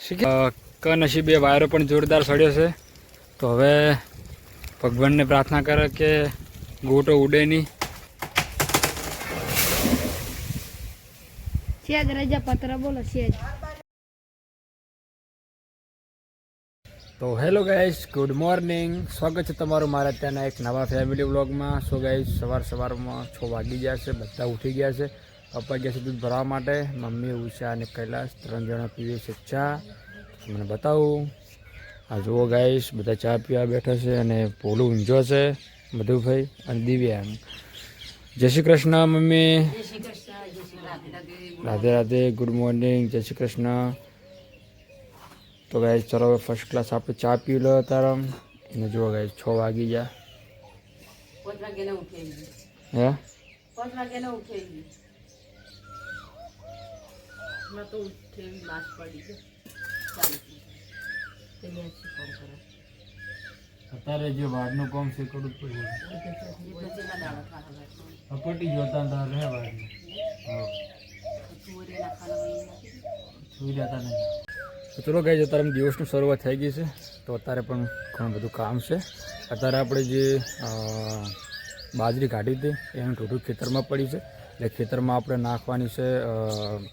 કનસીબે વાયરો પણ જોરદાર સડ્યો છે. તો હવે ભગવાનને પ્રાર્થના કરે કે ગોટો ઉડે નહીં. તો હેલો ગાઈસ, ગુડ મોર્નિંગ. સ્વાગત છે તમારું મારા ત્યાંના એક નવા ફેમિલી વ્લોગમાં. સો ગાઈસ, સવારમાં 6 વાગી ગયા છે, બધા ઉઠી ગયા છે. પપ્પા ગયા છે દૂધ ભરવા માટે, મમ્મી, ઉષા અને કૈલાશ 3 જણા પીવે છે ચા. મને બતાવું. આ જુઓ ગાઈસ, બધા ચા પીવા બેઠા છે અને ભોલું ઊંઝો છે, મધુભાઈ અને દિવ્યાંગ. જય Shri Krishna mummy. Radhe Radhe, good morning, જય શ્રી કૃષ્ણ. તો ગાઈસ ચલો હવે ફર્સ્ટ ક્લાસ આપણે ચા પી લો તારમ. અને જુઓ ગાઈસ 6 વાગી ગયા. 5 વાગે ને ઉઠી ગઈ. હે 5 વાગે ને ઉઠી ગઈ. મેં તો ઉઠી માસ પડી ગઈ. ચાલ તેને ફોન કરો. અત્યારે જે વાડનું કામ છે કરવું જ પડે. પટી જોતા તાર રહે વાડનું. હા સુરી જતા નહીં. તો ચલો ગાઈસ, અત્યારે દિવસની શરૂઆત થઈ ગઈ છે. તો અત્યારે પણ ઘણું બધું કામ છે. અત્યારે આપણે જે બાજરી કાઢી હતી એનું થોડું ખેતરમાં પડી છે. એટલે ખેતરમાં આપણે નાખવાની છે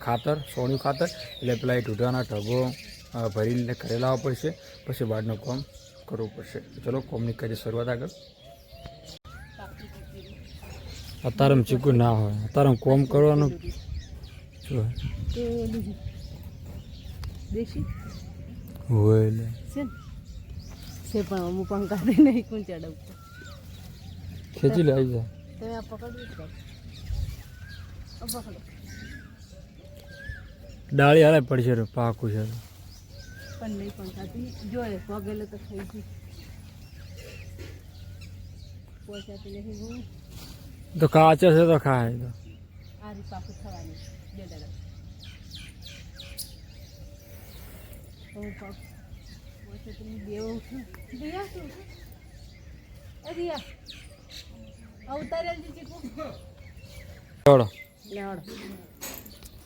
ખાતર, સોણિયું ખાતર. એટલે પેલા એ ઢૂઢાના ઢગો ભરીને ઘરે લાવવા પડશે, પછી વાડનું કામ કરવું પડશે. ચલો કોમની કરી શરૂઆત આગળ. અત્યારે ચીકું ના હોય, અત્યારે કોમ કરવાનું દેશી હોય છે પણ અમુક પંખા દે નહીં કોણ ચડવ ખેંચી લે આવી જાય. તમે આ પકડવી છે પકડો. ડાળી હાલે પડશે રે, પાકું છે પણ નહીં પંખાથી જોઈએ પગેલો તો થઈ ગઈ પહોંચાતી નહીં. હું તો કાચો છે તો ખાય તો આ રી પાકું થવાની બે દાડા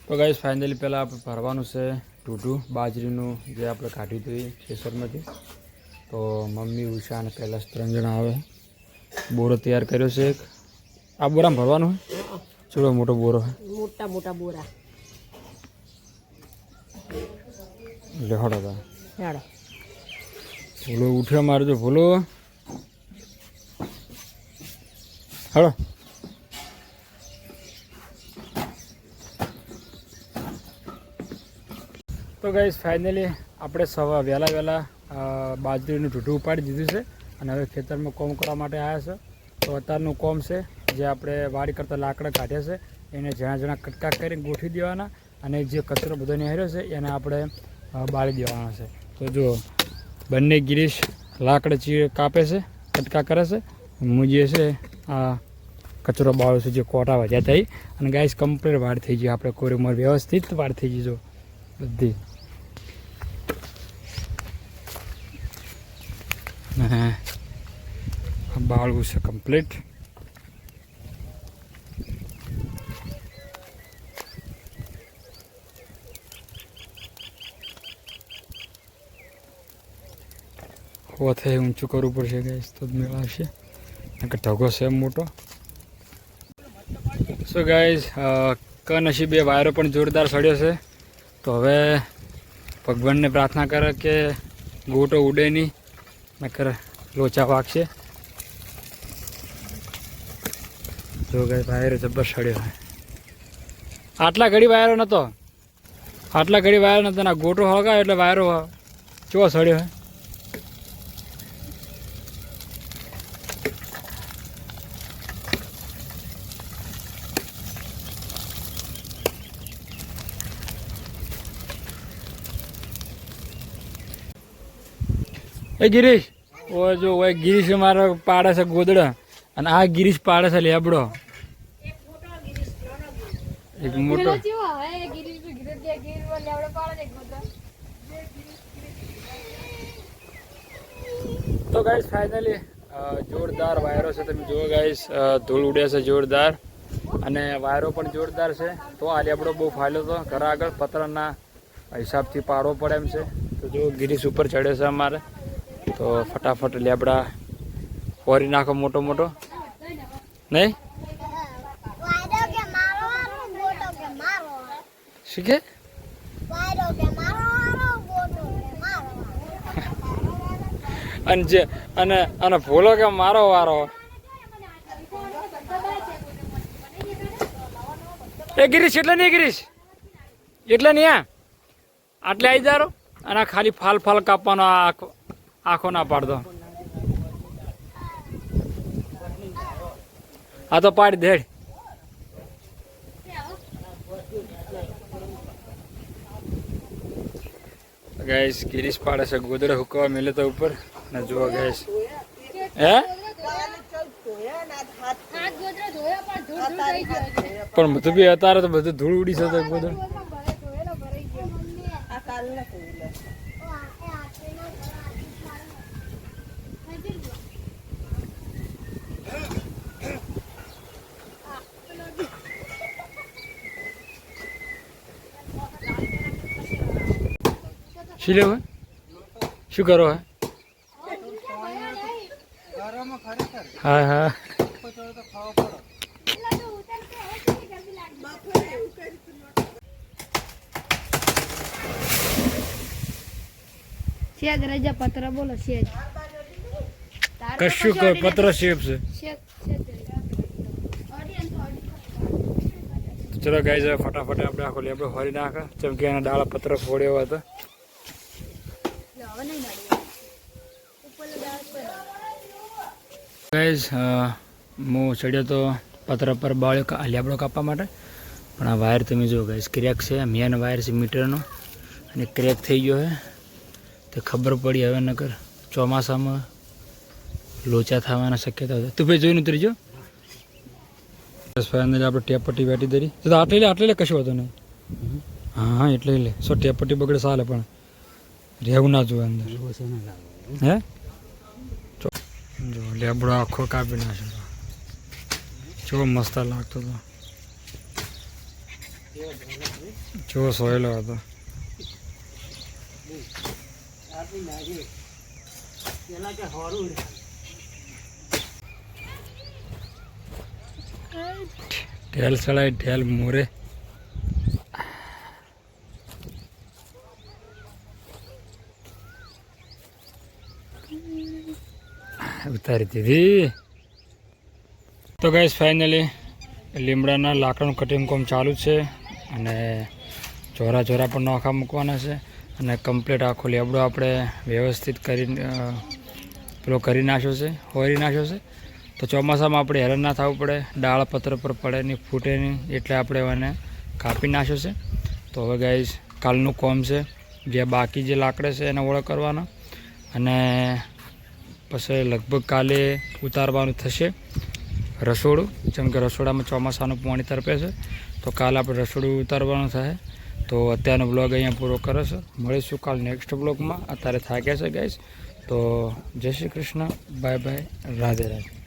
તો ગાઈસ ફાઇનલી પહેલાં આપણે ભરવાનું છે ઢૂઢું બાજરીનું, જે આપણે કાઢ્યું હતું ખેતરમાંથી. તો મમ્મી, ઉષા અને કૈલાશ 3 જણા આવે. બોરો તૈયાર કર્યો છે એક. આ બોરામાં ભરવાનું હોય, ચલો મોટો બોરો હોય, મોટા મોટા બોરા. એટલે હડો હતા હેડો ભૂલો ઉઠ્યો મારજો ભૂલો. હળો તો ગાઈસ ફાઇનલી આપણે વહેલા બાજરીનું ઢૂઢું ઉપાડી દીધું છે અને હવે ખેતરમાં કોમ કરવા માટે આવ્યા છે. તો અત્યારનું કોમ છે જે આપણે વાડી કરતાં લાકડા કાઢ્યા છે એને જણા કટકા કરીને ગોઠવી દેવાના, અને જે કચરો બધો નિહાળ્યો છે એને આપણે બાળી દેવાના છે. તો જો બંને ગિરીશ લાકડા કાપે છે, કટકા કરે છે. હું જે છે આ કચરો બાળું છું, જે કોટા વધ્યા થઈ. અને ગાઈસ કમ્પ્લીટ વાડ થઈ ગઈ, આપણે કોરીમોર વ્યવસ્થિત વાડ થઈ ગઈ. જો બધી બાળવું છે કમ્પ્લીટ. હોથે ઊંચું કરવું પડશે ગાઈસ તો જ મેળાશે, ઢગો છે મોટો. સો ગાઈસ, કનસીબે વાયરો પણ જોરદાર સડ્યો છે. તો હવે ભગવાનને પ્રાર્થના કરે કે ગોટો ઉડે નહીં, નકર લોચા વાગશે. જો ગાઈસ વાયરો જબ્બર સડ્યો હોય. આટલા ઘડી વાયરો નહોતો, ના ગોટો હળગાયો એટલે વાયરો કેવો સડ્યો હોય. એ ગિરીશ, ઓ જો ગિરીશ મારો પાડે છે ગોદડા, અને આ ગિરીશ પાડે છે લેબડો. એક મોટો તો ગાઈસ ફાઇનલી જોરદાર વાયરો છે. તમે જુઓ ગાઈસ, ધૂળ ઉડે છે જોરદાર, અને વાયરો પણ જોરદાર છે. તો આ લેબડો બહુ ફાયલો હતો ઘર આગળ પતરાના હિસાબથી પાડવો પડે એમ છે. તો જો ગિરીશ ઉપર ચડે છે અમારે, તો ફટાફટ લેબડા ફોરી નાખો મોટો મોટો. નહીં શીખે અને ભૂલો કે મારો વારો. એ ગિરીશ એટલે નહીં, ગિરીશ એટલે નહીં. આટલે આવી જારો અને ખાલી ફાલ ફાલ કાપવાનો આખો ના પાડતો. આ તો પાડી દેડ. ગેસ ગિરીશ પાડે છે ગોદડે હુકવા મેલે તો ઉપર ને જુઓ ગેસ. હે પણ બધું બી અત્યારે તો બધું ધૂળ ઉડી છે ગોદડ. શું લેવું શું કરો હે? હા હા શેક રજા પત્ર બોલો શેક કશું પત્ર શેપ છે. ચલો ગાઈઝ ફટાફટ આપણે આખો લેબડો ફરી નાખે જેમ કે એના ડાળા પત્ર ફોડ્યો હતો. ગાઈઝ હું ચડ્યો તો પત્ર પર બાળ્યો લેબડો કાપવા માટે, પણ આ વાયર તમે જુઓ ગાઈઝ ક્રેક છે. મેન વાયર છે મીટરનો અને ક્રેક થઈ ગયો છે. તે ખબર પડી હવે નકર ચોમાસામાં લોચા થવાના શક્યતા હતી. તું ભાઈ જોઈને ઉતરી જો. ફાઇનલી આપણે ટેપ પટ્ટી બેઠી દરી તો આટલે કશું હતું નહીં. હા એટલે લે સો ટેપ પટ્ટી બગડે ચાલે પણ રહેવું ના જોઈએ અંદર. હે જો લેબડો આખો કાપી નાખ્યો. જો મસ્ત લાગતો હતો, જો સોયેલો હતો. ઢેલ ચડાય ઢેલ મોરે. ઉતારી દીધી. તો ગાઈસ ફાઇનલી લીમડાના લાકડાનું કટિંગ કામ ચાલુ છે અને ચોરા પણ નોખા મૂકવાના છે અને કમ્પ્લીટ આખો લેબડો આપણે વ્યવસ્થિત કરી પેલો કરી નાખ્યો છે, હોરી નાખ્યો છે. તો ચોમાસામાં આપણે હેરાન ના થવું પડે, ડાળ પત્ર પર પડે નહીં, ફૂટે નહીં, એટલે આપણે એને કાપી નાખ્યો છે. તો હવે ગાઈસ કાલનું કોમ છે, જે બાકી જે લાકડા છે એને ઓળો કરવાનો અને પછી લગભગ કાલે ઉતારવાનું થશે રસોડું. જેમ કે રસોડામાં ચોમાસાનું પાણી તરપે છે, તો કાલે આપણે રસોડું ઉતારવાનું થાય. તો અત્યારનો બ્લોગ અહીંયા પૂરો કરે છે. મળીશું કાલ નેક્સ્ટ બ્લોગમાં. અત્યારે થાક્યા છે ગાઈસ. તો જય શ્રી કૃષ્ણ, બાય બાય, રાધે રાધે.